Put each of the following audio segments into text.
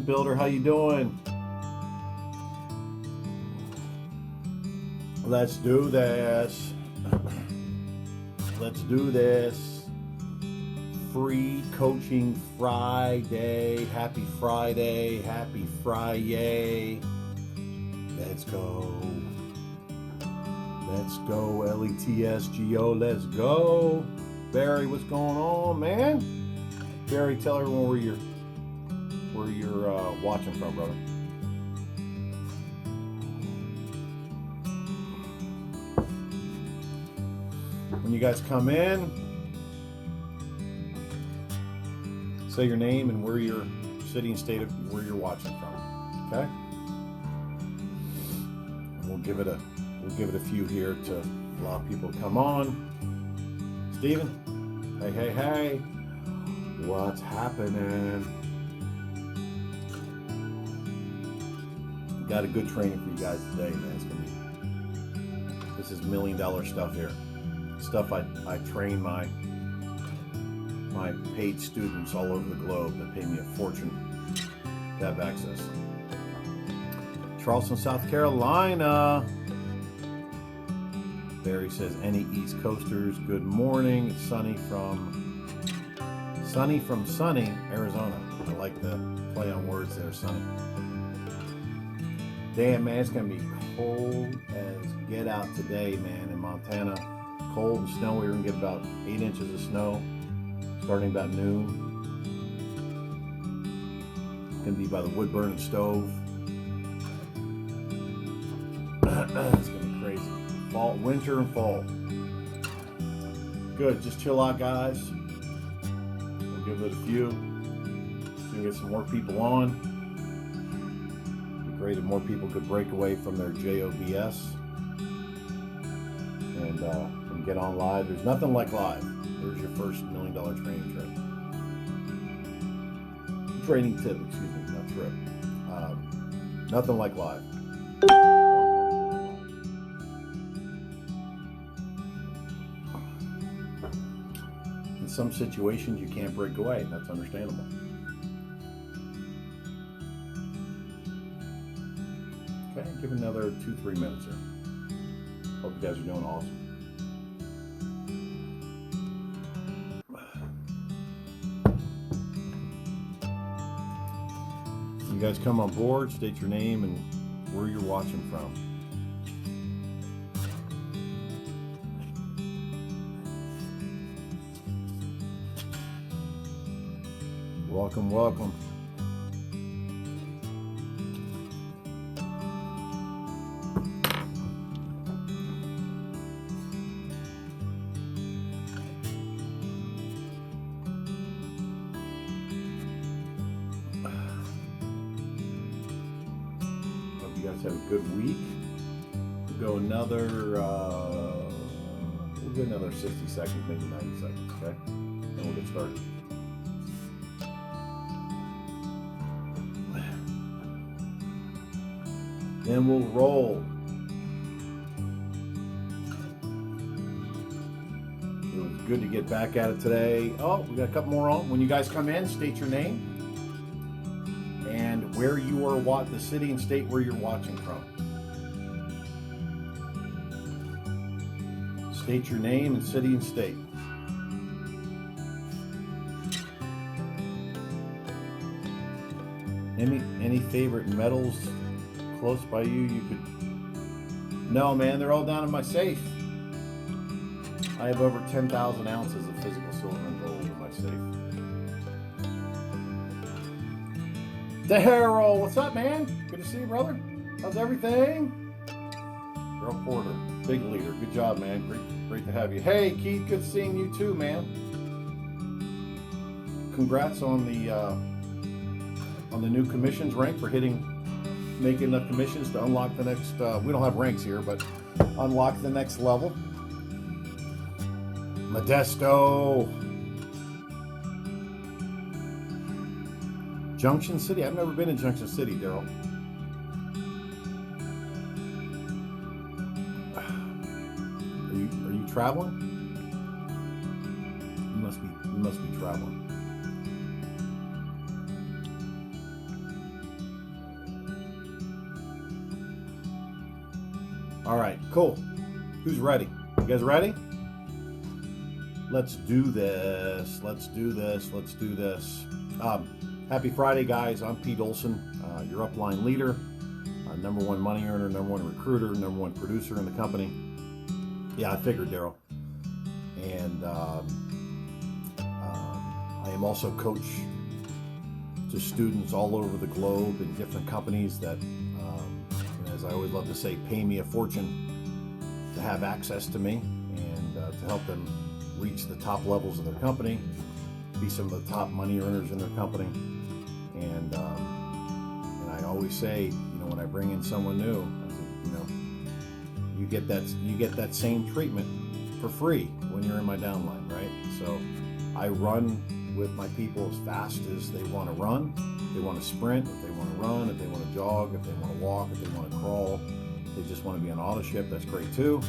MintBuilder. How you doing? Let's do this. Let's do this. Free Coaching Friday. Happy Friday. Happy Friday. Let's go. Let's go. LETSGO. Let's go. Barry, what's going on, man? Barry, tell everyone where you're watching from, brother. When you guys come in, say your name and where your city and state of where you're watching from. Okay? And we'll give it a few here to allow people to come on. Steven, hey, what's happening? Got a good training for you guys today, man. This is $1 million stuff here. Stuff I train my paid students all over the globe that pay me a fortune to have access. Charleston, South Carolina. Barry says, any East Coasters, good morning. It's sunny from sunny, Arizona. I like the play on words there, sunny. Damn, man, it's going to be cold as get out today, man, in Montana. Cold and snowy. We're going to get about 8 inches of snow starting about noon. It's going to be by the wood burning stove. It's going to be crazy. Fall, winter and fall. Good, just chill out, guys. We'll give it a few. So we get some more people on. It'd be great if more people could break away from their JOBS and get on live. There's nothing like live. There's your first $1 million training trip. Training tip, excuse me, not trip. Nothing like live. In some situations, you can't break away. That's understandable. Okay, give it another 2-3 minutes here. Hope you guys are doing awesome. You guys come on board, state your name and where you're watching from. Welcome, welcome. Hope you guys have a good week. We'll go another 60 seconds, maybe 90 seconds, okay? And we'll get started. Then we'll roll. It was good to get back at it today. Oh, we got a couple more on. When you guys come in, state your name and where you are, the city and state where you're watching from. State your name and city and state. Any favorite metals close by you could... No, man, they're all down in my safe. I have over 10,000 ounces of physical silver and gold in my safe. Daryl, what's up, man? Good to see you, brother. How's everything? Earl Porter, big leader. Good job, man. Great to have you. Hey, Keith, good seeing you too, man. Congrats on the new commissions rank for making enough commissions to unlock the next, we don't have ranks here, but unlock the next level. Modesto. Junction City. I've never been in Junction City, Daryl. Are you traveling? You must be traveling. All right, cool. Who's ready? You guys ready? Let's do this. Let's do this. Let's do this. Happy Friday, guys. I'm Pete Olsen, your upline leader, number one money earner, number one recruiter, number one producer in the company. Yeah, I figured, Daryl. And I am also coach to students all over the globe in different companies that, as I always love to say, pay me a fortune to have access to me and to help them reach the top levels of their company, be some of the top money earners in their company. And I always say, when I bring in someone new, I say, you get that same treatment for free when you're in my downline, right? So I run with my people as fast as they want to run. If they want to sprint, if they want to run, if they want to jog, if they want to walk, if they want to crawl, if they just want to be on auto ship, that's great too.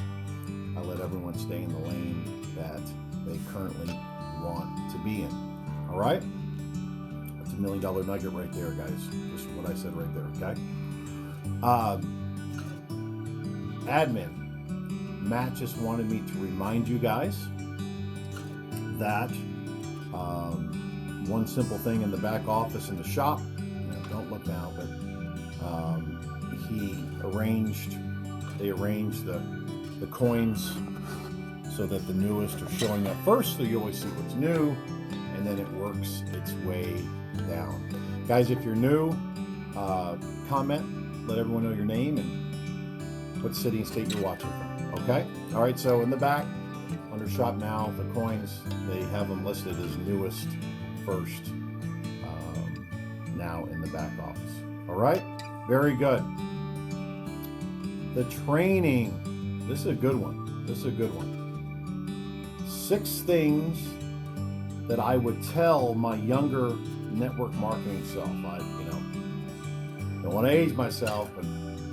I let everyone stay in the lane that they currently want to be in. All right? That's $1 million nugget right there, guys. Just what I said right there, okay? Admin, Matt just wanted me to remind you guys that one simple thing in the back office in the shop, don't look now, but they arranged the coins so that the newest are showing up first, so you always see what's new, and then it works its way down. Guys, if you're new, comment, let everyone know your name and what city and state you're watching from, okay? All right, so in the back, under Shop Now, the coins, they have them listed as newest first now in the back office. All right, very good. The training, this is a good one. This is a good one. 6 things that I would tell my younger network marketing self. I, don't want to age myself, but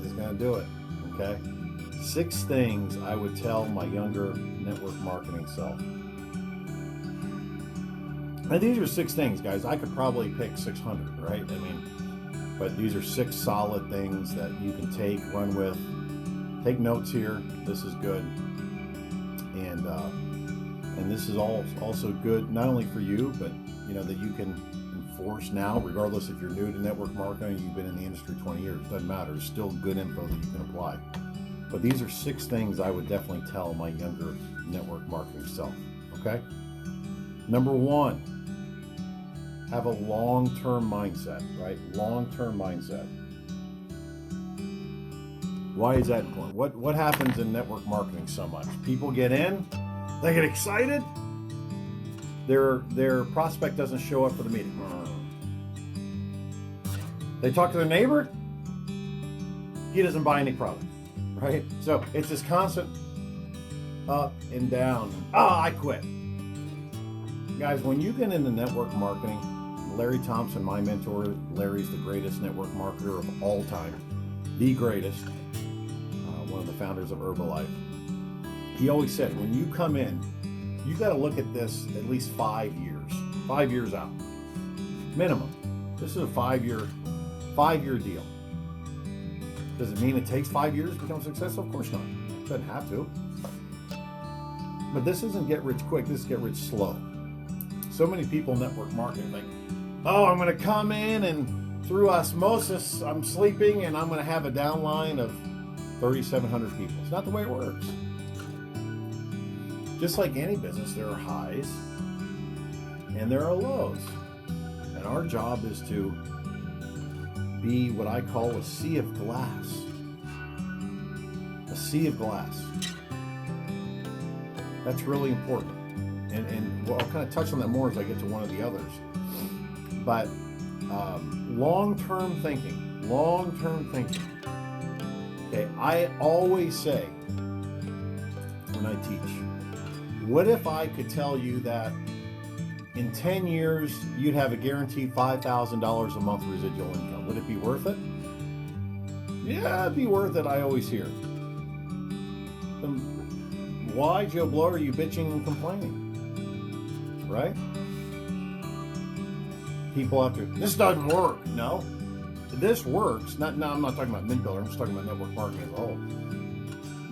just gonna do it. Okay. 6 things I would tell my younger network marketing self. And these are 6 things, guys. I could probably pick 600, right? But these are 6 solid things that you can take, run with. Take notes here. This is good. And this is also good, not only for you, but that you can enforce now, regardless if you're new to network marketing, you've been in the industry 20 years, doesn't matter. It's still good info that you can apply. But these are 6 things I would definitely tell my younger network marketing self, okay? Number 1, have a long-term mindset, right? Long-term mindset. Why is that important? What happens in network marketing so much? People get in, they get excited, their prospect doesn't show up for the meeting. They talk to their neighbor, he doesn't buy any product, right? So it's this constant up and down. I quit. Guys, when you get into network marketing, Larry Thompson, my mentor, Larry's the greatest network marketer of all time, the greatest, one of the founders of Herbalife. He always said, when you come in, you got to look at this at least 5 years out, minimum. This is a 5-year deal. Does it mean it takes 5 years to become successful? Of course not. It doesn't have to. But this isn't get rich quick. This is get rich slow. So many people in network marketing think, I'm going to come in and through osmosis, I'm sleeping and I'm going to have a downline of 3,700 people. It's not the way it works. Just like any business, there are highs and there are lows. And our job is to be what I call a sea of glass. A sea of glass. That's really important. And I'll kind of touch on that more as I get to one of the others. But long-term thinking. Okay, I always say when I teach, what if I could tell you that in 10 years, you'd have a guaranteed $5,000 a month residual income? Would it be worth it? Yeah, it'd be worth it, I always hear. Then why, Joe Blow, are you bitching and complaining? Right? People out there, this doesn't work. No, this works. I'm not talking about MintBuilder. I'm just talking about network marketing as a whole.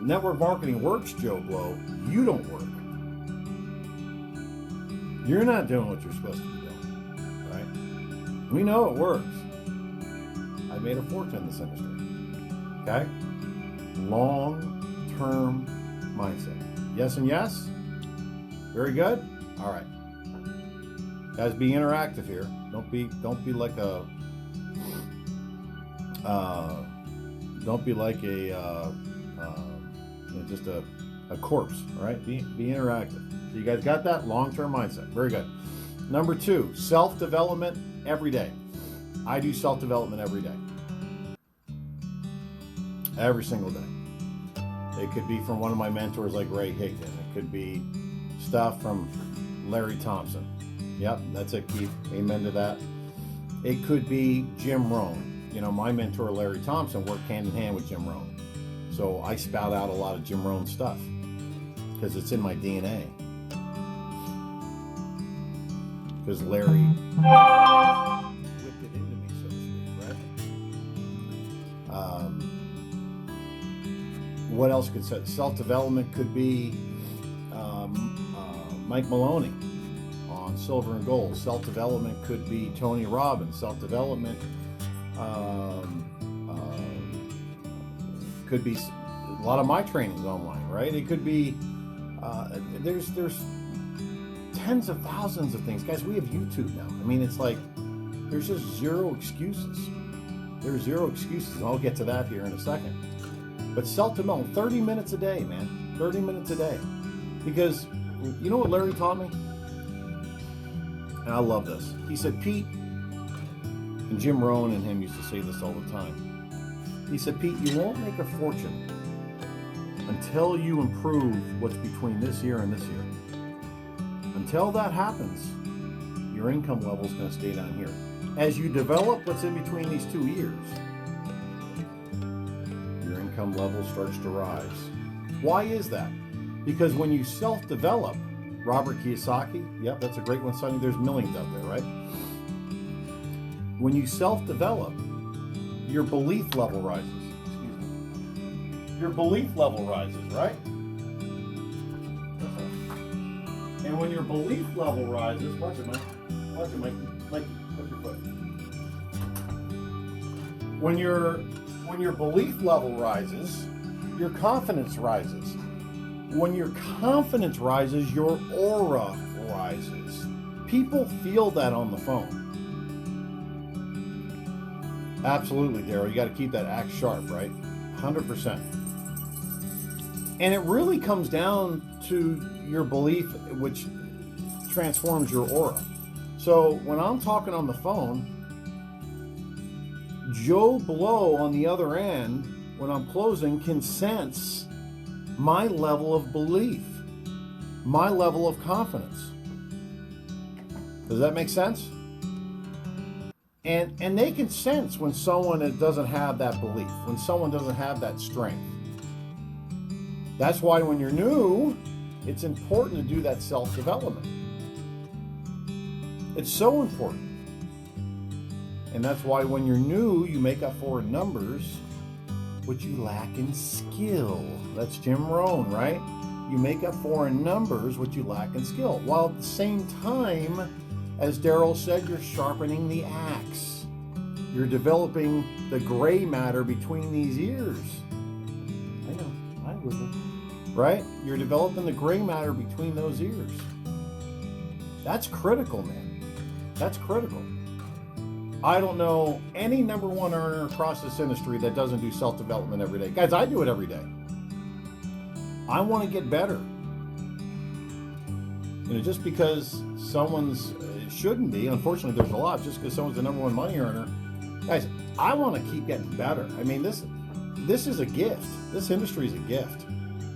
network marketing works, Joe Blow, you don't work. You're not doing what you're supposed to be doing, right? We know it works. I made a fortune in this industry, okay? Long-term mindset. Yes and yes? Very good? All right. Guys, be interactive here. Don't be like a just a corpse, all right? Be interactive. So you guys got that? Long-term mindset. Very good. Number 2, self-development every day. I do self-development every day. Every single day. It could be from one of my mentors like Ray Higdon. It could be stuff from Larry Thompson. Yep, that's it, Keith. Amen to that. It could be Jim Rohn. You know, my mentor Larry Thompson worked hand in hand with Jim Rohn. So I spout out a lot of Jim Rohn stuff because it's in my DNA. Because Larry whipped it into me, so to speak, right? What else could say? Self-development could be Mike Maloney on Silver and Gold. Self-development could be Tony Robbins. Self-development could be a lot of my trainings online, right? It could be there's tens of thousands of things. Guys, we have YouTube now. I mean, it's like there's just zero excuses. There's zero excuses, and I'll get to that here in a second. But self-development, 30 minutes a day, man. 30 minutes a day. Because you know what Larry taught me? And I love this. He said, Pete, and Jim Rohn and him used to say this all the time. He said, Pete, you won't make a fortune until you improve what's between this year and this year. Until that happens, your income level is going to stay down here. As you develop what's in between these 2 years, your income level starts to rise. Why is that? Because when you self-develop, Robert Kiyosaki, yep, that's a great one, Sonny. There's millions out there, right? When you self-develop, your belief level rises. Excuse me. Your belief level rises, right? And when your belief level rises, watch it, Mike. Watch it, Mike. Mike, put your foot. When your belief level rises, your confidence rises. When your confidence rises, your aura rises. People feel that on the phone. Absolutely, Daryl. You got to keep that act sharp, right? 100%. And it really comes down to your belief, which transforms your aura. So when I'm talking on the phone, Joe Blow on the other end, when I'm closing, can sense my level of belief, my level of confidence. Does that make sense? And they can sense when someone doesn't have that belief, when someone doesn't have that strength. That's why when you're new, it's important to do that self-development. It's so important. And that's why when you're new, you make up for in numbers what you lack in skill. That's Jim Rohn, right? You make up for in numbers what you lack in skill. While at the same time, as Daryl said, you're sharpening the axe. You're developing the gray matter between these ears. I know, I was it. Right? You're developing the gray matter between those ears. That's critical, man. That's critical. I don't know any number one earner across this industry that doesn't do self-development every day. Guys, I do it every day. I want to get better. You know, just because someone's, it shouldn't be, unfortunately there's a lot, just because someone's the number one money earner. Guys, I want to keep getting better. I mean, this is a gift. This industry is a gift.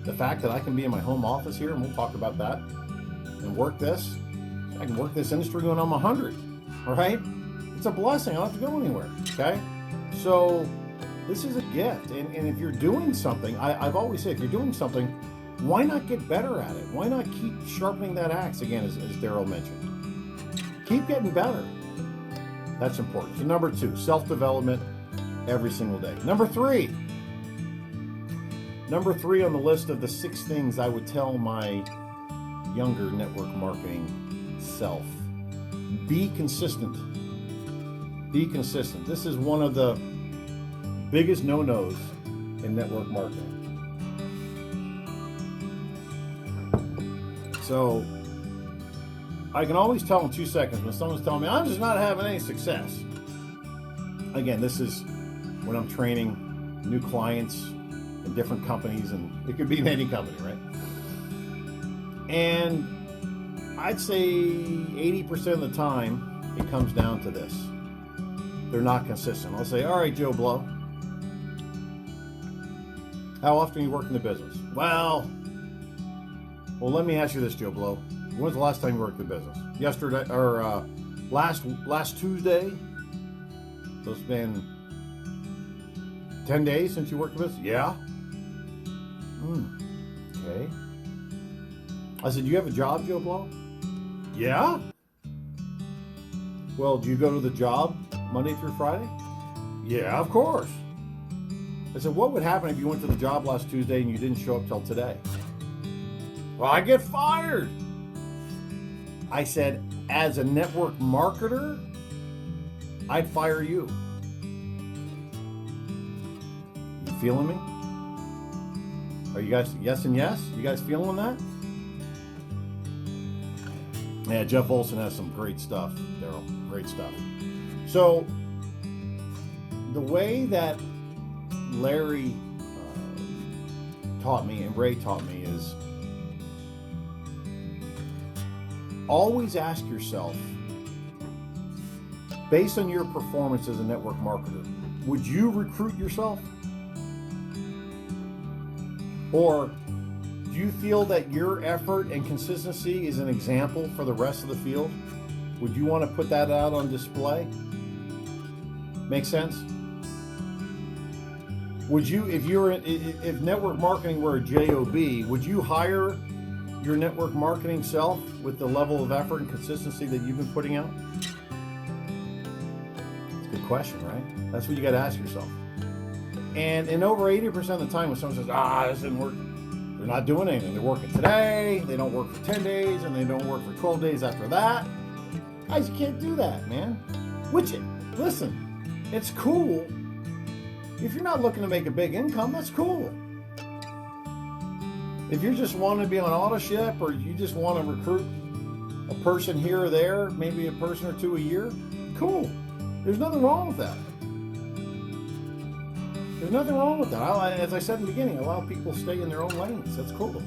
The fact that I can be in my home office here, and we'll talk about that, and work this. I can work this industry when I'm 100, all right? It's a blessing. I don't have to go anywhere, okay? So this is a gift. And if you're doing something, I've always said, if you're doing something, why not get better at it? Why not keep sharpening that axe, again, as Daryl mentioned? Keep getting better. That's important. So number 2, self-development every single day. Number 3, Number 3 on the list of the 6 things I would tell my younger network marketing self. Be consistent. Be consistent. This is one of the biggest no-nos in network marketing. So I can always tell in 2 seconds when someone's telling me, I'm just not having any success. Again, this is when I'm training new clients in different companies, and it could be in any company, right? And I'd say 80% of the time, it comes down to this. They're not consistent. I'll say, all right, Joe Blow, how often you work in the business? Well, let me ask you this, Joe Blow. When's the last time you worked in the business? Yesterday, or last Tuesday? So it's been 10 days since you worked in the business? Yeah. Okay. I said, do you have a job, Joe Blow? Yeah. Well, do you go to the job Monday through Friday? Yeah, of course. I said, what would happen if you went to the job last Tuesday and you didn't show up till today? Well, I get fired. I said, as a network marketer, I'd fire you. You feeling me? Are you guys yes and yes? You guys feeling that? Yeah, Jeff Olsen has some great stuff, Daryl. Great stuff. So, the way that Larry taught me and Ray taught me is always ask yourself, based on your performance as a network marketer, would you recruit yourself? Or do you feel that your effort and consistency is an example for the rest of the field? Would you want to put that out on display? Make sense? Would you, if network marketing were a job, would you hire your network marketing self with the level of effort and consistency that you've been putting out? It's a good question, right? That's what you got to ask yourself. And over 80% of the time when someone says, this didn't work, they're not doing anything. They're working today, they don't work for 10 days, and they don't work for 12 days after that. Guys, you can't do that, man. Listen, it's cool. If you're not looking to make a big income, that's cool. If you just want to be on auto ship, or you just want to recruit a person here or there, maybe a person or two a year, cool. There's nothing wrong with that. There's nothing wrong with that. As I said in the beginning, allow people to stay in their own lanes. That's cool.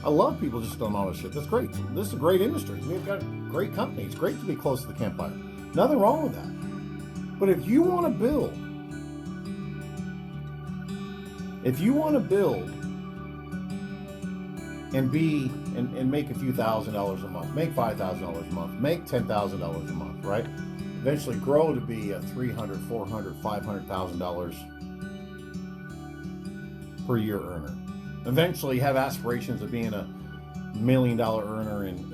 I love people just on auto ship. That's great. This is a great industry. We've got great companies. It's great to be close to the campfire. Nothing wrong with that. But if you want to build, and make a few $1,000s a month, make $5,000 a month, make $10,000 a month, right? Eventually grow to be a $300,000, $400,000, $500,000 per year earner. Eventually have aspirations of being a $1 million earner and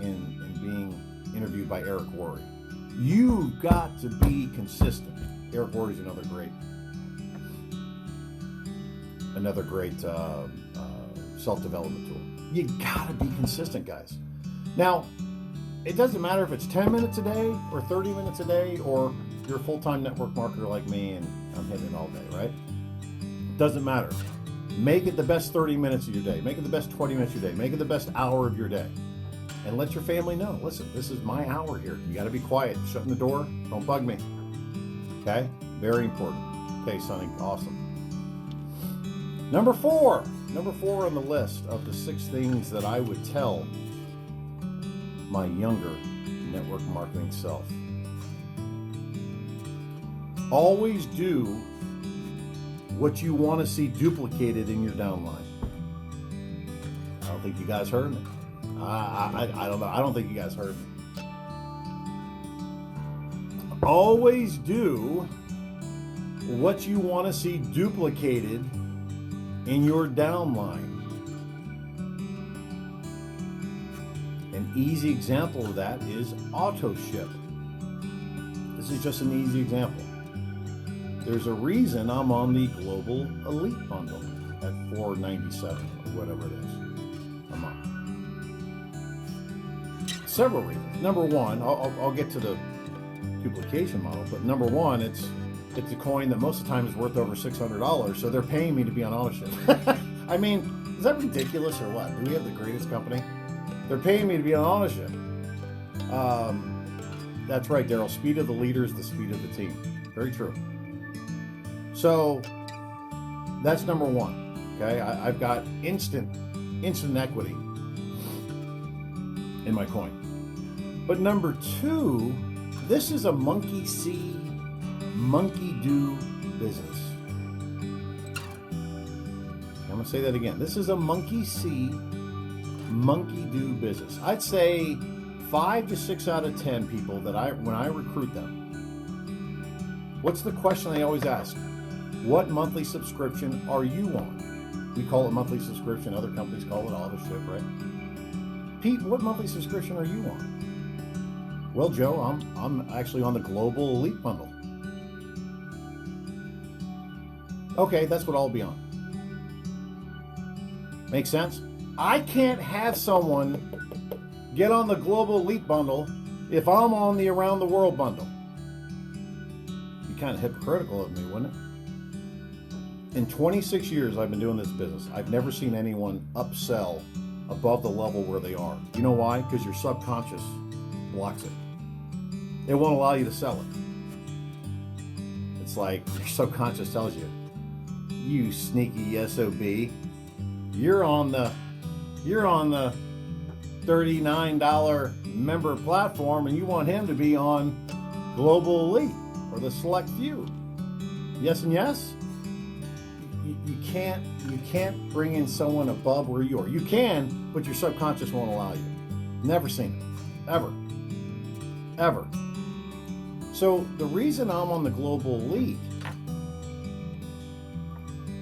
being interviewed by Eric Worre. You've got to be consistent. Eric Worre is another great self-development tool. You gotta be consistent, guys. Now, it doesn't matter if it's 10 minutes a day or 30 minutes a day, or you're a full-time network marketer like me and I'm hitting it all day, right? It doesn't matter. Make it the best 30 minutes of your day. Make it the best 20 minutes of your day. Make it the best hour of your day. And let your family know, listen, this is my hour here. You gotta be quiet. Shutting the door. Don't bug me. Okay? Very important. Okay, Sonny. Awesome. Number four on the list of the 6 things that I would tell my younger network marketing self. Always do what you want to see duplicated in your downline. I don't think you guys heard me. I don't know. I don't think you guys heard me. Always do what you want to see duplicated in your downline. An easy example of that is auto ship. This is just an easy example. There's a reason I'm on the Global Elite Bundle. at $4.97 or whatever it is a month. Several reasons. Number one, I'll get to the duplication model, but number one, it's a coin that most of the time is worth over $600, so they're paying me to be on Olsen. I mean, is that ridiculous or what? Do we have the greatest company? They're paying me to be on Olsen. That's right, Daryl. Speed of the leader is the speed of the team. Very true. So that's number one. Okay, I've got instant equity in my coin. But number two, this is a monkey see, monkey do business. I'm going to say that again. This is a monkey see, monkey do business. I'd say 5 to 6 out of 10 people that when I recruit them, what's the question they always ask? What monthly subscription are you on? We call it monthly subscription. Other companies call it auto-ship, right? Pete, what monthly subscription are you on? Well, Joe, I'm actually on the Global Elite Bundle. Okay, that's what I'll be on. Make sense? I can't have someone get on the Global Elite Bundle if I'm on the Around the World Bundle. Be kind of hypocritical of me, wouldn't it? In 26 years I've been doing this business, I've never seen anyone upsell above the level where they are. You know why? Because your subconscious blocks it. It won't allow you to sell it. It's like your subconscious tells you, you sneaky SOB, you're on the $39 member platform and you want him to be on Global Elite or the select few. Yes and yes? You can't bring in someone above where you are. You can, but your subconscious won't allow you. Never seen it. Ever. So the reason I'm on the Global Elite,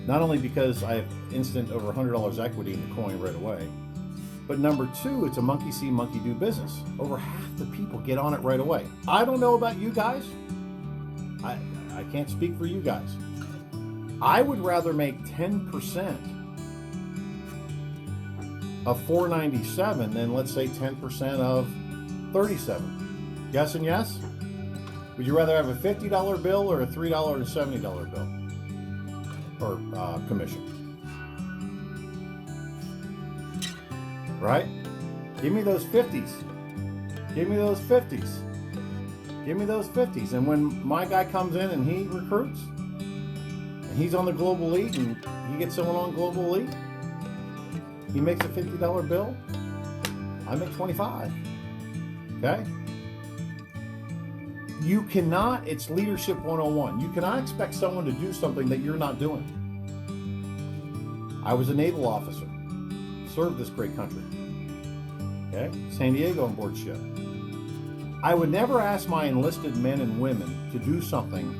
not only because I have instant over $100 equity in the coin right away, but number two, it's a monkey see, monkey do business. Over half the people get on it right away. I don't know about you guys. I can't speak for you guys. I would rather make 10% of $4.97 than, let's say, 10% of $37. Yes and yes? Would you rather have a $50 bill or a $3.70 bill? Or commission? Right? Give me those 50s. Give me those 50s. Give me those 50s. And when my guy comes in and he recruits, and he's on the Global Elite, and he gets someone on Global Elite, he makes a $50 bill, I make 25. Okay? You cannot, it's leadership 101. You cannot expect someone to do something that you're not doing. I was a naval officer, served this great country. Okay? San Diego on board ship. I would never ask my enlisted men and women to do something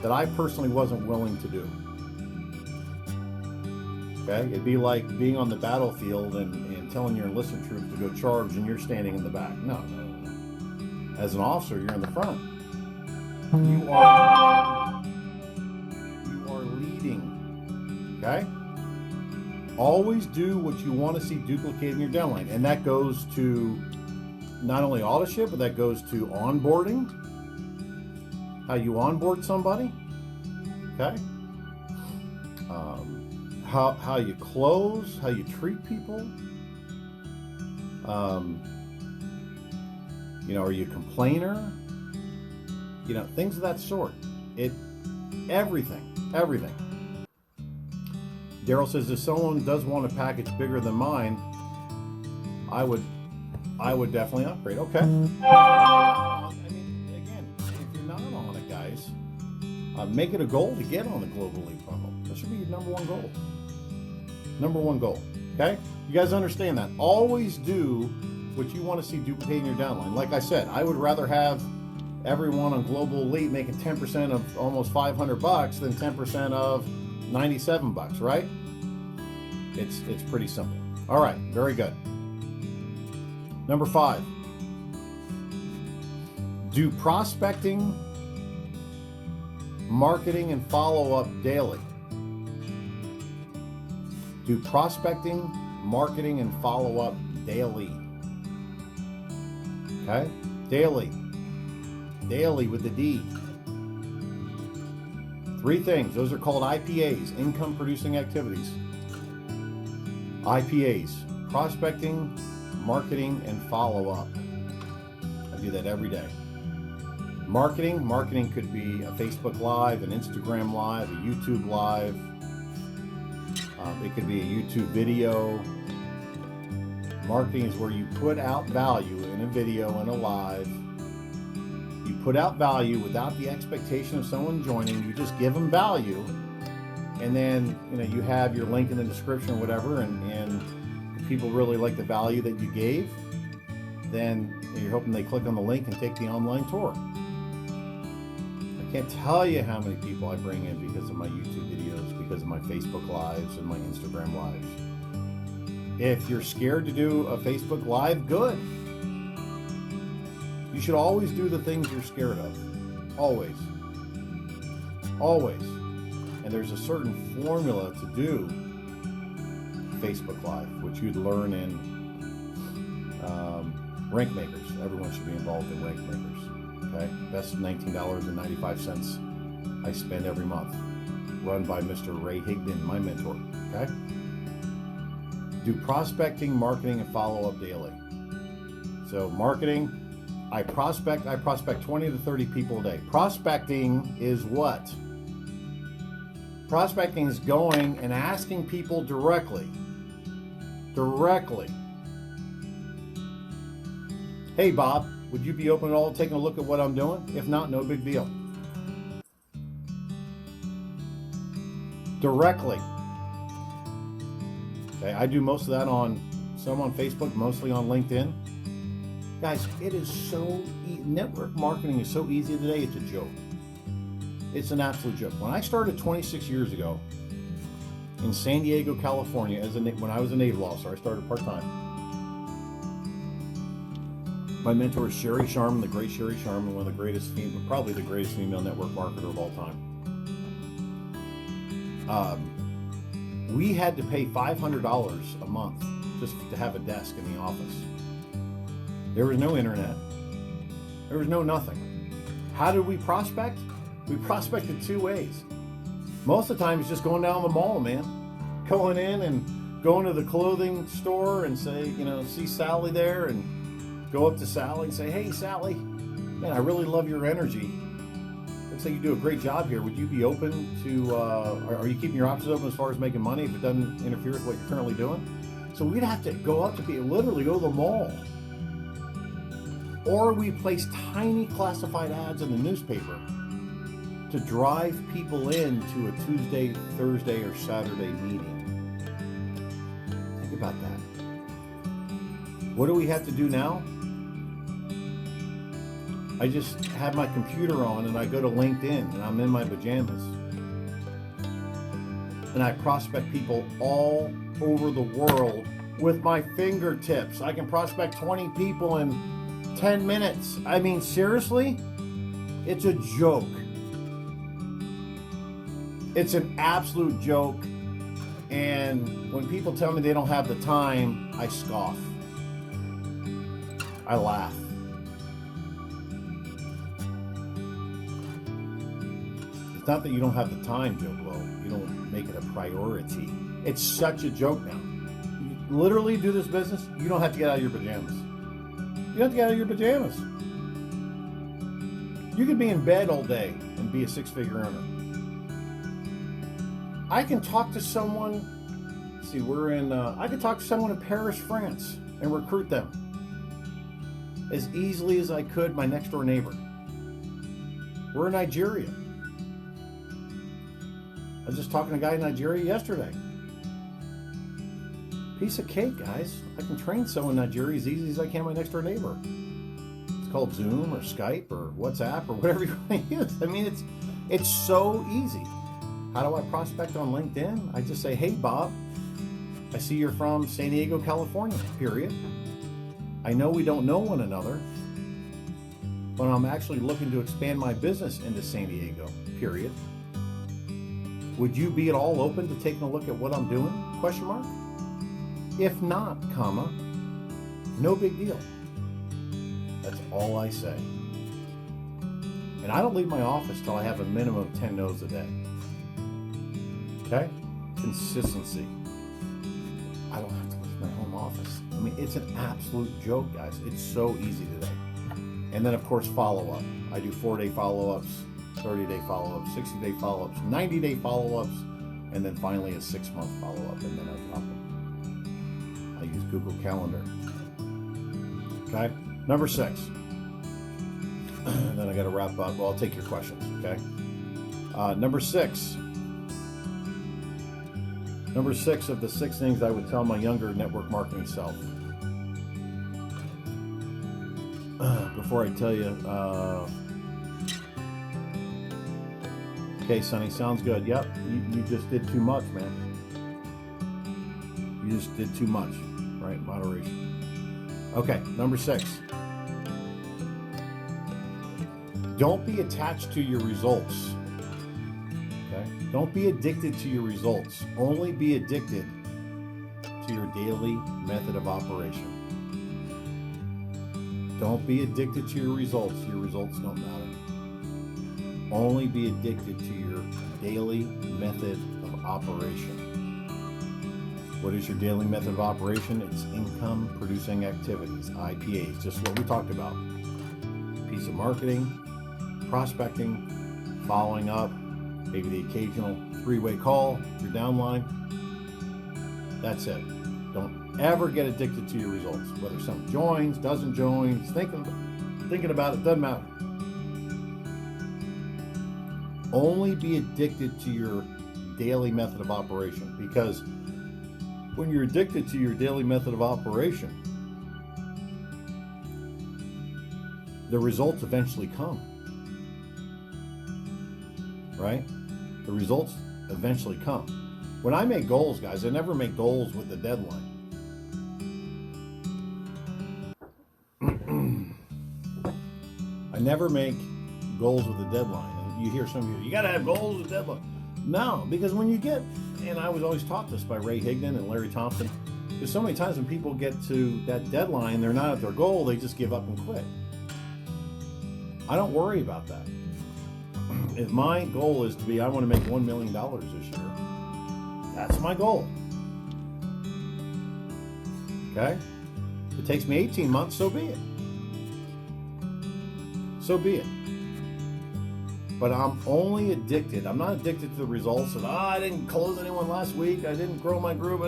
that I personally wasn't willing to do. Okay? It'd be like being on the battlefield and telling your enlisted troops to go charge and you're standing in the back. No. As an officer, you're in the front. You are leading. Okay? Always do what you want to see duplicated in your downline. And that goes to not only auto-ship, but that goes to onboarding. How you onboard somebody. Okay? How you close, how you treat people. Are you a complainer? Things of that sort. Everything. Daryl says, if someone does want a package bigger than mine, I would definitely upgrade. Okay. Again, if you're not on it, guys, make it a goal to get on the Global Elite Bundle. That should be your number one goal. Okay? You guys understand that. Always do what you want to see duplicating your downline. Like I said, I would rather have everyone on Global Elite making 10% of almost $500 than 10% of $97, right? It's pretty simple. All right, very good. Number 5. Do prospecting, marketing, and follow-up daily. Do prospecting, marketing, and follow-up daily. Okay? Daily. Daily with the D. 3 things. Those are called IPAs, income producing activities. IPAs, prospecting, marketing, and follow-up. I do that every day. Marketing could be a Facebook Live, an Instagram Live, a YouTube Live. It could be a YouTube video. Marketing is where you put out value in a video and a live. You put out value without the expectation of someone joining. You just give them value, and then you have your link in the description or whatever. And if people really like the value that you gave, then you're hoping they click on the link and take the online tour. I can't tell you how many people I bring in because of my YouTube videos, because of my Facebook Lives and my Instagram Lives. If you're scared to do a Facebook Live, good. You should always do the things you're scared of. Always. Always. And there's a certain formula to do Facebook Live, which you'd learn in Rank Makers. Everyone should be involved in Rank Makers. Okay? That's $19.95 I spend every month. Run by Mr. Ray Higdon, my mentor. Okay? Do prospecting, marketing, and follow-up daily. So marketing, I prospect 20 to 30 people a day. Prospecting is what? Prospecting is going and asking people directly. Hey Bob, would you be open at all to taking a look at what I'm doing? If not, no big deal. Directly. Okay, I do most of that some on Facebook, mostly on LinkedIn. Guys, it is so network marketing is so easy today, it's a joke. It's an absolute joke. When I started 26 years ago in San Diego, California, when I was a naval officer, I started part-time. My mentor is Sherry Sharman, the great Sherry Sharman, one of the greatest, probably the greatest female network marketer of all time. We had to pay $500 a month just to have a desk in the office. There was no internet. There was no nothing. How did we prospect? We prospected 2 ways. Most of the time it's just going down the mall, man. Going in and going to the clothing store and say, see Sally there, and go up to Sally and say, hey Sally, man, I really love your energy. Looks like you do a great job here. Would you be open to, are you keeping your options open as far as making money if it doesn't interfere with what you're currently doing? So we'd have to go up to people, literally go to the mall. Or we place tiny classified ads in the newspaper to drive people into a Tuesday, Thursday, or Saturday meeting. Think about that. What do we have to do now? I just have my computer on and I go to LinkedIn and I'm in my pajamas. And I prospect people all over the world with my fingertips. I can prospect 20 people in 10 minutes. I mean, seriously? It's a joke. It's an absolute joke. And when people tell me they don't have the time, I scoff. I laugh. It's not that you don't have the time, Joe Blow. You don't make it a priority. It's such a joke now. You literally do this business, you don't have to get out of your pajamas. You don't have to get out of your pajamas. You could be in bed all day and be a 6-figure earner. I can talk to someone, I could talk to someone in Paris, France, and recruit them as easily as I could my next door neighbor. We're in Nigeria. I was just talking to a guy in Nigeria yesterday. Piece of cake, guys. I can train someone in Nigeria as easy as I can my next door neighbor. It's called Zoom or Skype or WhatsApp or whatever you want to use. I mean, it's so easy. How do I prospect on LinkedIn? I just say, hey, Bob, I see you're from San Diego, California, period. I know we don't know one another, but I'm actually looking to expand my business into San Diego, period. Would you be at all open to taking a look at what I'm doing? Question mark? If not, comma, no big deal. That's all I say. And I don't leave my office till I have a minimum of 10 no's a day. Okay? Consistency. I don't have to leave my home office. I mean, it's an absolute joke, guys. It's so easy today. And then, of course, follow-up. I do 4-day follow-ups, 30-day follow-ups, 60-day follow-ups, 90-day follow-ups, and then finally a 6-month follow-up, and then I drop it. I use Google Calendar. Okay? Number 6. And then I got to wrap up. Well, I'll take your questions, okay? Number 6. Number 6 of the 6 things I would tell my younger network marketing self. Before I tell you, okay, Sonny, sounds good. Yep, you just did too much, man. You just did too much, right? Moderation. Okay, number 6. Don't be attached to your results. Okay? Don't be addicted to your results. Only be addicted to your daily method of operation. Don't be addicted to your results. Your results don't matter. Only be addicted to your daily method of operation. What is your daily method of operation? It's income producing activities, IPAs, just what we talked about. Piece of marketing, prospecting, following up, maybe the occasional 3-way call, your downline. That's it. Don't ever get addicted to your results. Whether someone joins, doesn't join, thinking about it, doesn't matter. Only be addicted to your daily method of operation, because when you're addicted to your daily method of operation, the results eventually come. Right? The results eventually come. When I make goals, guys, I never make goals with a deadline. I never make goals with a deadline. And you hear some of you got to have goals with a deadline. No, because when you get, and I was always taught this by Ray Higdon and Larry Thompson, there's so many times when people get to that deadline, they're not at their goal, they just give up and quit. I don't worry about that. If my goal is to be, I want to make $1 million this year, that's my goal. Okay? If it takes me 18 months, so be it. So be it. But I'm only addicted. I'm not addicted to the results of, I didn't close anyone last week, I didn't grow my group.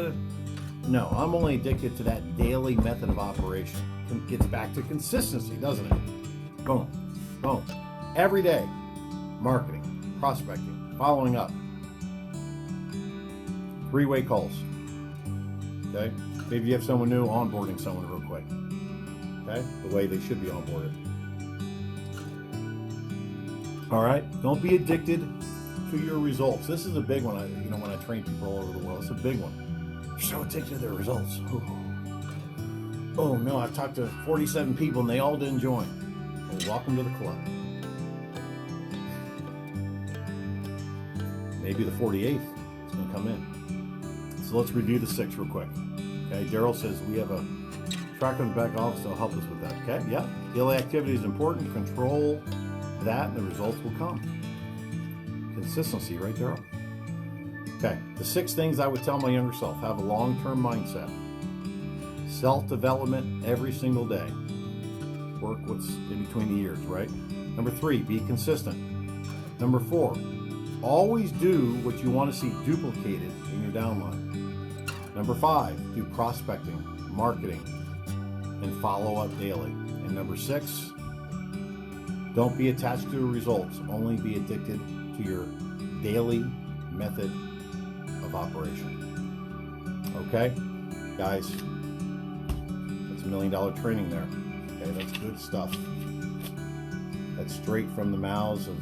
No, I'm only addicted to that daily method of operation. It gets back to consistency, doesn't it? Boom, boom. Every day. Marketing, prospecting, following up, 3-way calls. Okay? Maybe you have someone new, onboarding someone real quick. Okay? The way they should be onboarded. All right? Don't be addicted to your results. This is a big one. When I train people all over the world, it's a big one. They're so addicted to their results. Oh no, I've talked to 47 people and they all didn't join. Well, welcome to the club. Maybe the 48th is going to come in. So let's review the 6 real quick. Okay, Daryl says we have a tracker in the back office that'll help us with that. Okay, yeah. Daily activity is important. Control that and the results will come. Consistency, right, Daryl? Okay, the 6 things I would tell my younger self. Have a long-term mindset. Self-development every single day. Work what's in between the ears, right? Number 3, be consistent. Number 4, always do what you want to see duplicated in your downline. Number 5, do prospecting, marketing, and follow up daily. And number 6, don't be attached to the results. Only be addicted to your daily method of operation. Okay, guys, that's $1 million training there. Okay, that's good stuff. That's straight from the mouths of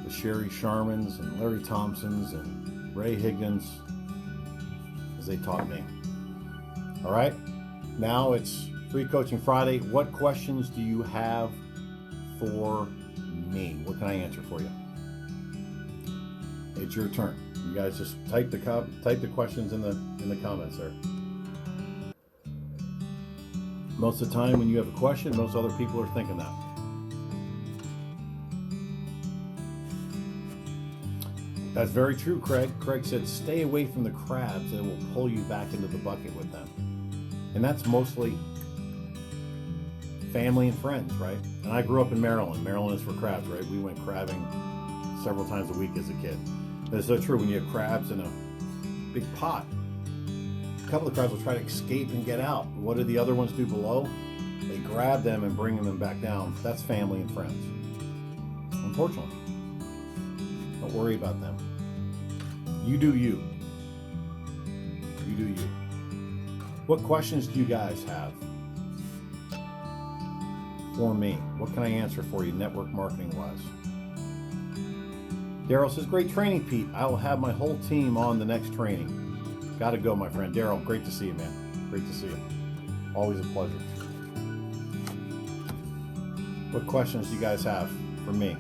the Sherry Sharmans and Larry Thompsons and Ray Higdons, as they taught me. All right, now it's Free Coaching Friday. What questions do you have for me? What can I answer for you? it's your turn. You guys just type the questions in the comments there. Most of the time when you have a question, most other people are thinking that. That's very true, Craig. Craig said, stay away from the crabs. It will pull you back into the bucket with them. And that's mostly family and friends, right? And I grew up in Maryland. Maryland is for crabs, right? We went crabbing several times a week as a kid. It's so true. When you have crabs in a big pot, a couple of crabs will try to escape and get out. What do the other ones do below? They grab them and bring them back down. That's family and friends. Unfortunately. Don't worry about them. You do you. You do you. What questions do you guys have for me? What can I answer for you network marketing wise? Daryl says, great training, Pete. I will have my whole team on the next training. Gotta go, my friend. Daryl, great to see you, man. Great to see you. Always a pleasure. What questions do you guys have for me?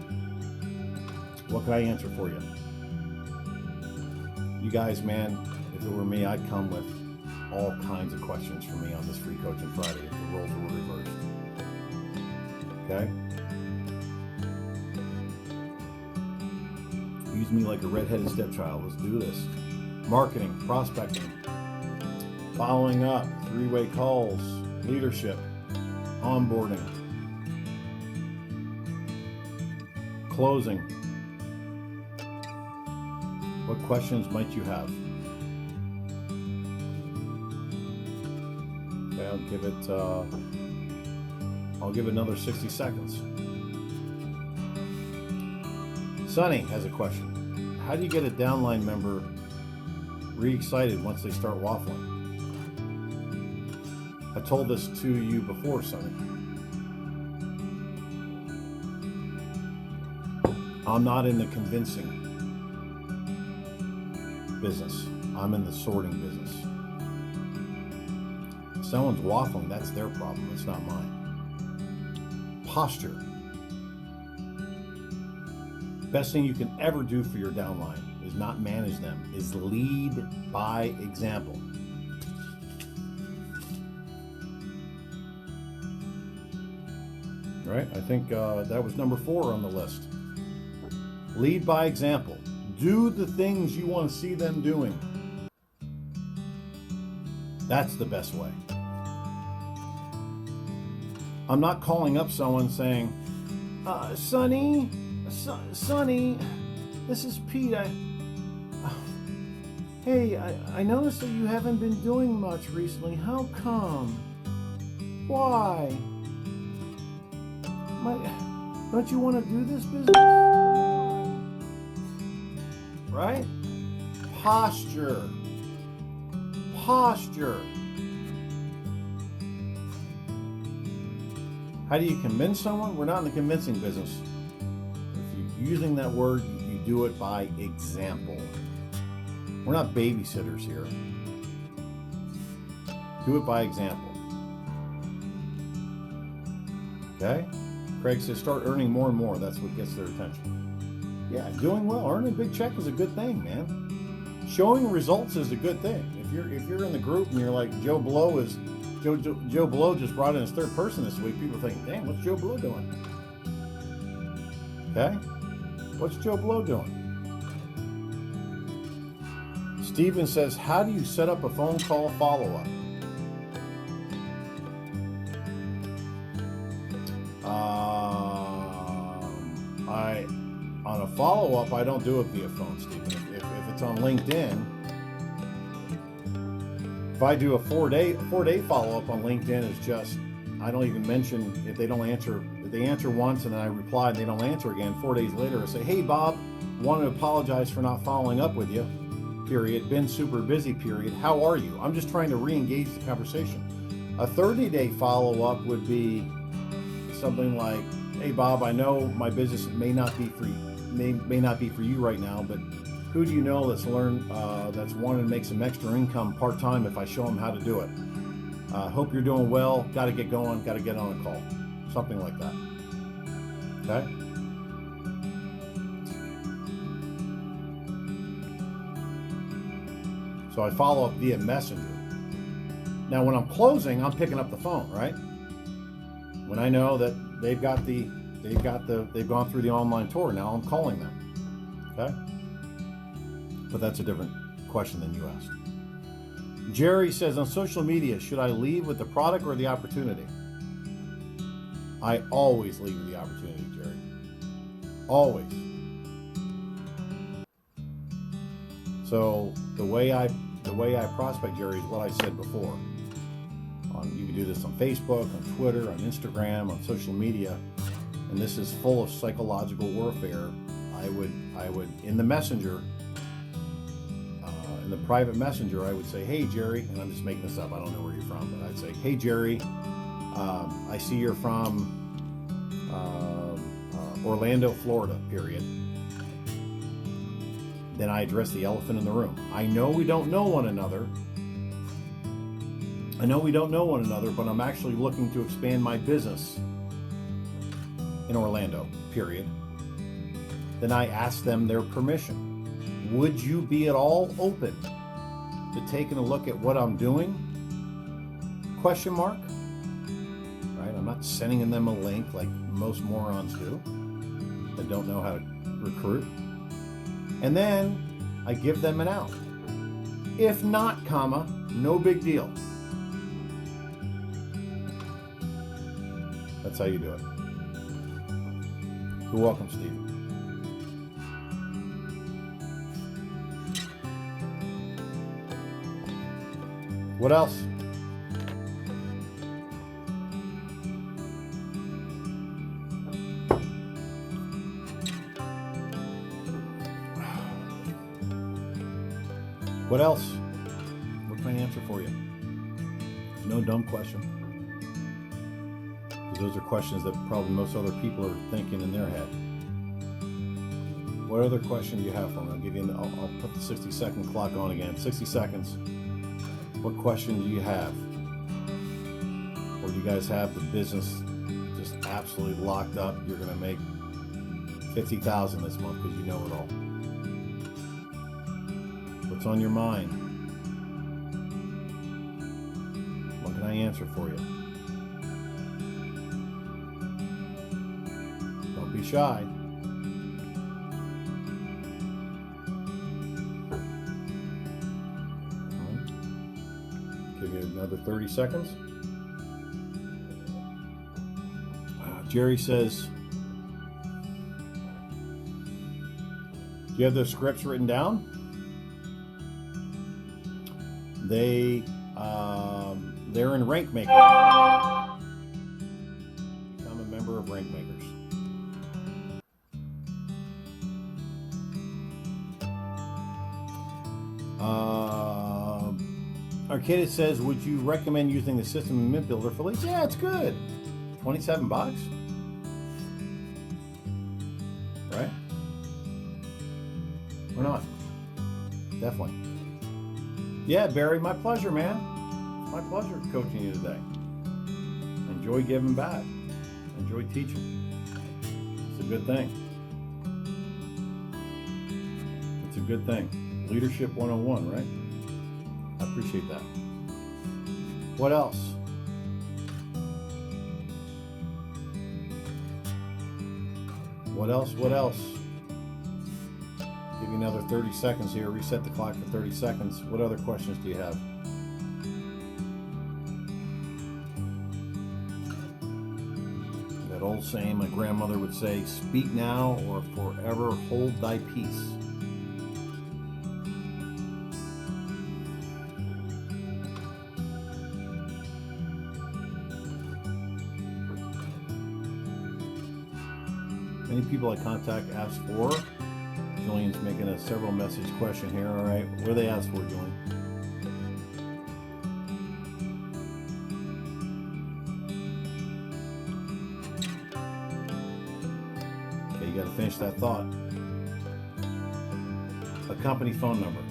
What can I answer for you? You guys, man, if it were me, I'd come with all kinds of questions for me on this Free Coaching Friday if the roles were reversed. Okay? Use me like a redheaded stepchild. Let's do this. Marketing, prospecting, following up, three-way calls, leadership, onboarding, closing. What questions might you have? Okay, I'll give it another 60 seconds. Sonny has a question. How do you get a downline member re-excited once they start waffling? I told this to you before, Sonny. I'm not in the convincing business. I'm in the sorting business. If someone's waffling, that's their problem. It's not mine. Posture. Best thing you can ever do for your downline is not manage them, is lead by example. All right, I think that was number 4 on the list. Lead by example. Do the things you want to see them doing. That's the best way. I'm not calling up someone saying, Sonny, this is Pete. Hey, I noticed that you haven't been doing much recently. How come? Why? Don't you want to do this business? Right? Posture. Posture. How do you convince someone? We're not in the convincing business. If you're using that word, you do it by example. We're not babysitters here. Do it by example. Okay? Craig says start earning more and more. That's what gets their attention. Yeah, doing well. Earning a big check is a good thing, man. Showing results is a good thing. If you're in the group and you're like Joe Blow just brought in his 3rd person this week, people think, dang, what's Joe Blow doing? Okay? What's Joe Blow doing? Steven says, how do you set up a phone call follow-up? On a follow-up, I don't do it via phone, Stephen. If it's on LinkedIn, if I do a 4-day follow-up on LinkedIn, it's just, I don't even mention if they don't answer. If they answer once and then I reply and they don't answer again, 4 days later I say, hey Bob, want to apologize for not following up with you, period. Been super busy, period. How are you? I'm just trying to re-engage the conversation. A 30-day follow-up would be something like, hey Bob, I know my business may not be for you right now, but who do you know that's wanting to make some extra income part-time if I show them how to do it? Hope you're doing well. Got to get going. Got to get on a call. Something like that. Okay? So I follow up via Messenger. Now, when I'm closing, I'm picking up the phone, right? When I know that they've gone through the online tour, now I'm calling them. Okay? But that's a different question than you asked. Jerry says, on social media, should I lead with the product or the opportunity? I always lead with the opportunity, Jerry. Always. So the way I prospect, Jerry, is what I said before. You can do this on Facebook, on Twitter, on Instagram, on social media, and this is full of psychological warfare. I would in the messenger, in the private messenger, I would say, hey Jerry, and I'm just making this up. I don't know where you're from, but I'd say, hey Jerry, I see you're from Orlando, Florida. Period. Then I address the elephant in the room. I know we don't know one another. But I'm actually looking to expand my business in Orlando, period. Then I ask them their permission. Would you be at all open to taking a look at what I'm doing? Question mark. Right? I'm not sending them a link like most morons do that don't know how to recruit. And then I give them an out. If not, comma, no big deal. That's how you do it. You're welcome, Steve. What else? What else? What can I answer for you? No dumb question. Those are questions that probably most other people are thinking in their head. What other question do you have for me? I'll put the 60-second clock on again. 60 seconds. What question do you have? Or do you guys have the business just absolutely locked up? You're going to make $50,000 this month because you know it all. What's on your mind? What can I answer for you? Don't be shy. Give you another 30 seconds. Jerry says, do you have those scripts written down? They're in Rank Maker. Become a member of Rank Makers. Arcade says, would you recommend using the system in MintBuilder for leads? Yeah, it's good. 27 bucks. Right? Why not? Definitely. Yeah, Barry, my pleasure, man. My pleasure coaching you today. Enjoy giving back. Enjoy teaching. It's a good thing. It's a good thing. Leadership 101, right? I appreciate that. What else? What else? Give you another 30 seconds here. Reset the clock for 30 seconds. What other questions do you have? That old saying my grandmother would say, speak now or forever hold thy peace. Many people I contact ask for. Julian's making a several message question here. All right, what do they ask for, Julian? Okay, you got to finish that thought. A company phone number.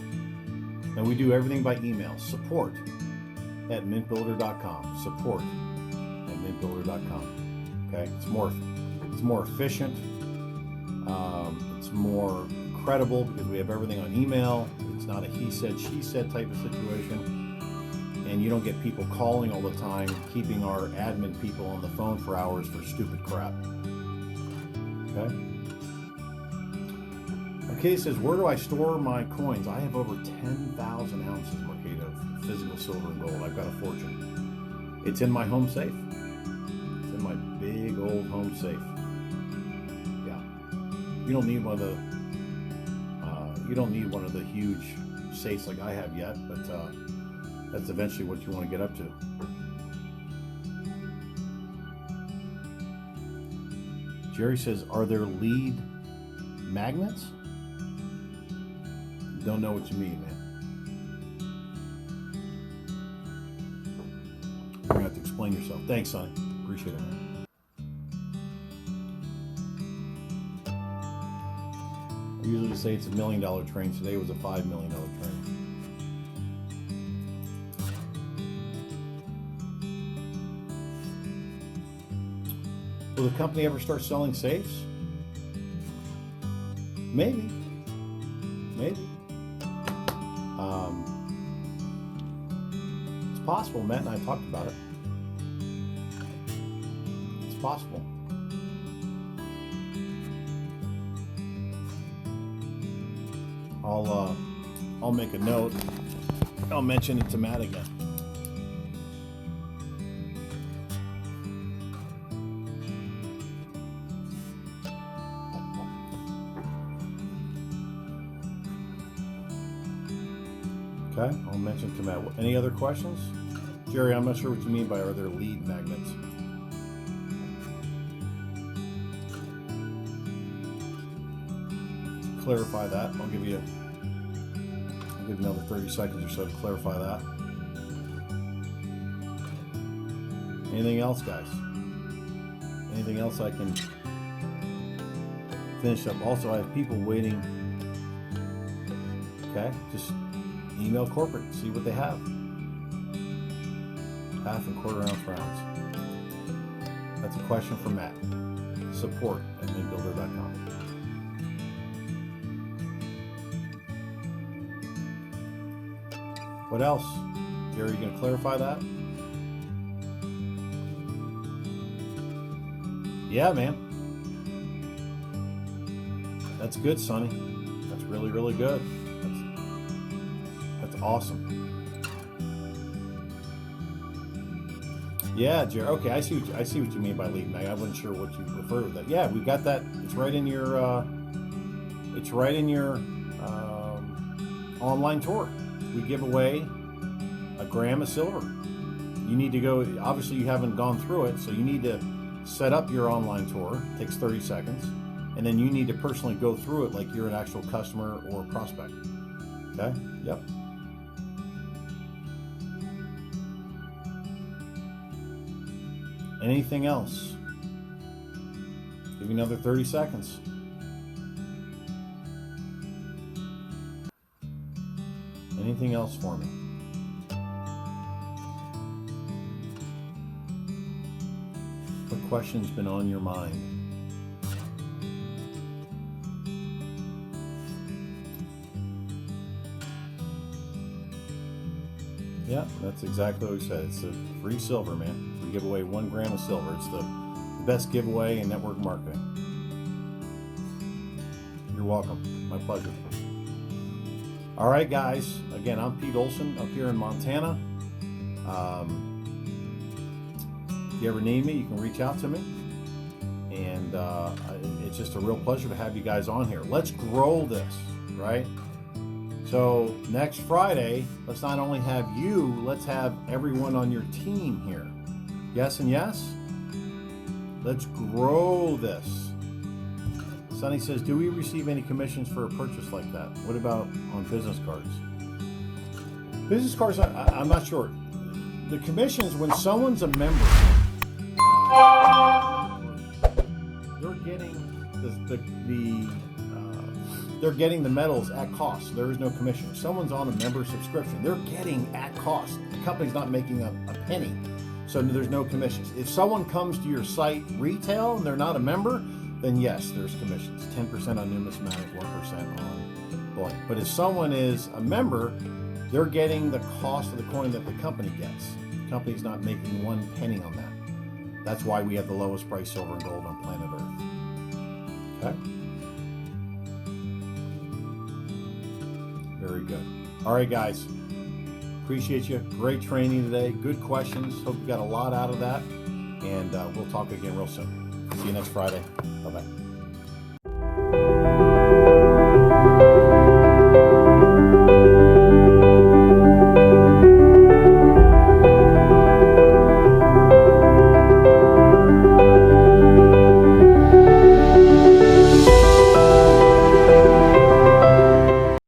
And we do everything by email. Support at mintbuilder.com. Support at mintbuilder.com. Okay, it's more efficient. It's more credible because we have everything on email. It's not a he said, she said type of situation. And you don't get people calling all the time, keeping our admin people on the phone for hours for stupid crap. Okay? Okay, says, where do I store my coins? I have over 10,000 ounces, Mercado, of physical silver and gold. I've got a fortune. It's in my home safe. It's in my big old home safe. Yeah. You don't need one of the huge safes like I have yet, but that's eventually what you want to get up to. Jerry says, are there lead magnets? Don't know what you mean, man. You're going to have to explain yourself. Thanks, Sonny. Appreciate it, man. I usually say it's $1 million train. Today was a $5 million train. Will the company ever start selling safes? Maybe. Maybe. It's possible. Matt and I talked about it. It's possible. I'll make a note. I'll mention it to Matt again. Okay, I'll mention to Matt. Any other questions? Jerry, I'm not sure what you mean by are there lead magnets. To clarify that, I'll give you another 30 seconds or so to clarify that. Anything else, guys? Anything else I can finish up? Also, I have people waiting. Okay, just email corporate, see what they have. Half and quarter ounce rounds. That's a question for Matt. Support at MintBuilder.com. What else? Gary, you going to clarify that? Yeah, man. That's good, Sonny. That's really, really good. That's awesome. Yeah, Jerry. Okay, I see what you mean by lead mag. I wasn't sure what you refer to that. Yeah, we've got that. It's right in your. Online tour. We give away a gram of silver. You need to go. Obviously, you haven't gone through it, so you need to set up your online tour. It takes 30 seconds, and then you need to personally go through it like you're an actual customer or prospect. Okay. Yep. Anything else? Give me another 30 seconds. Anything else for me? What question's been on your mind? Yeah, that's exactly what we said. It's a free silver, man. We give away 1 gram of silver. It's the best giveaway in network marketing. You're welcome. My pleasure. All right, guys. Again, I'm Pete Olsen up here in Montana. If you ever need me, you can reach out to me. And it's just a real pleasure to have you guys on here. Let's grow this, right? So next Friday, let's not only have you, let's have everyone on your team here. Yes and yes? Let's grow this. Sonny says, do we receive any commissions for a purchase like that? What about on business cards? Business cards, I'm not sure. The commissions, when someone's a member, they're getting they're getting the metals at cost. So there is no commission. If someone's on a member subscription, they're getting at cost. The company's not making a penny, so there's no commissions. If someone comes to your site retail and they're not a member, then yes, there's commissions. 10% on numismatic, 1% on bullion. But if someone is a member, they're getting the cost of the coin that the company gets. The company's not making 1 penny on that. That's why we have the lowest price silver and gold on planet Earth. Okay? Very good. All right, guys. Appreciate you. Great training today. Good questions. Hope you got a lot out of that. And we'll talk again real soon. See you next Friday. Bye-bye.